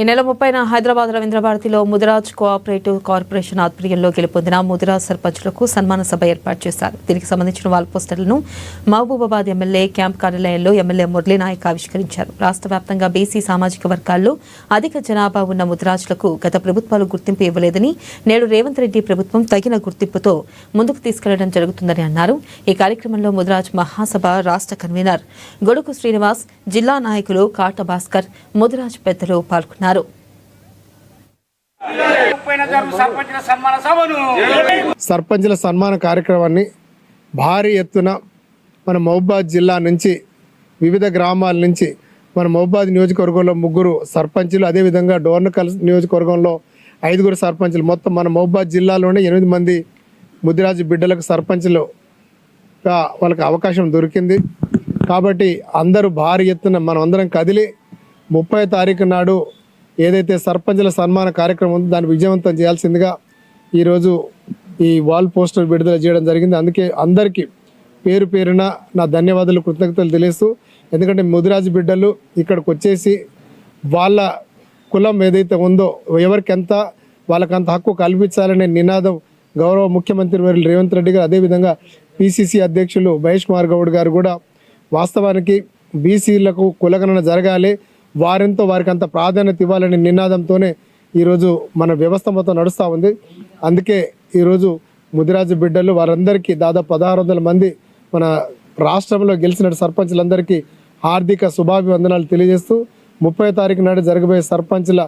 ఈ నెల 30న Hyderabad రవీంద్రభారతిలో Mudiraj cooperative corporation ఆధ్వర్యంలో గెలుపొందిన ముదిరాజ్ సర్పంచులకు సన్మాన సభ ఏర్పాటు చేశారు. దీనికి సంబంధించిన వాల్ పోస్టర్లను మహబూబాబాద్ ఎమ్మెల్యే క్యాంప్ కార్యాలయంలో ఎమ్మెల్యే మురళీనాయక్ ఆవిష్కరించారు. రాష్ట్ర వ్యాప్తంగా బీసీ సామాజిక వర్గాల్లో అధిక జనాభా ఉన్న ముదిరాజులకు గత ప్రభుత్వాలు గుర్తింపు ఇవ్వలేదని, నేడు రేవంత్ రెడ్డి ప్రభుత్వం తగిన గుర్తింపుతో ముందుకు తీసుకెళ్లడం జరుగుతుందని అన్నారు. ఈ కార్యక్రమంలో ముదిరాజ్ మహాసభ రాష్ట్ర కన్వీనర్ గొడుగు శ్రీనివాస్, జిల్లా నాయకులు కాట భాస్కర్, ముదిరాజ్ పెద్దలు పాల్గొన్నారు. సర్పంచుల సన్మాన కార్యక్రమాన్ని భారీ ఎత్తున మన మహబూబాబాద్ జిల్లా నుంచి వివిధ గ్రామాల నుంచి మన మహబూబాబాద్ నియోజకవర్గంలో 3 సర్పంచులు, అదేవిధంగా డోర్నకల్ నియోజకవర్గంలో 5 సర్పంచులు, మొత్తం మన మహబూబాబాద్ జిల్లాలోనే 8 మంది ముదిరాజు బిడ్డలకు సర్పంచులుగా వాళ్ళకి అవకాశం దొరికింది. కాబట్టి అందరూ భారీ ఎత్తున మనం అందరం కదిలి 30వ తారీఖు నాడు ఏదైతే సర్పంచుల సన్మాన కార్యక్రమం ఉందో దాన్ని విజయవంతం చేయాల్సిందిగా ఈరోజు ఈ వాల్ పోస్టర్ విడుదల చేయడం జరిగింది. అందుకే అందరికీ పేరు పేరున నా ధన్యవాదాలు, కృతజ్ఞతలు తెలియస్తూ, ఎందుకంటే ముదిరాజు బిడ్డలు ఇక్కడికి వచ్చేసి వాళ్ళ కులం ఏదైతే ఉందో ఎవరికెంత వాళ్ళకంత హక్కు కల్పించాలనే నినాదం గౌరవ ముఖ్యమంత్రి వర్యులు రేవంత్ రెడ్డి గారు, అదేవిధంగా పిసిసి అధ్యక్షులు మహేష్ కుమార్ గౌడ్ గారు కూడా వాస్తవానికి బీసీలకు కులగణన జరగాలి, వారితో వారికి అంత ప్రాధాన్యత ఇవ్వాలనే నినాదంతోనే ఈరోజు మన వ్యవస్థ మొత్తం నడుస్తూ ఉంది. అందుకే ఈరోజు ముదిరాజు బిడ్డలు వారందరికీ దాదాపు 1600 మంది మన రాష్ట్రంలో గెలిచిన సర్పంచులందరికీ హార్దిక శుభాభివందనాలు తెలియజేస్తూ 30వ తారీఖు నాడు జరగబోయే సర్పంచుల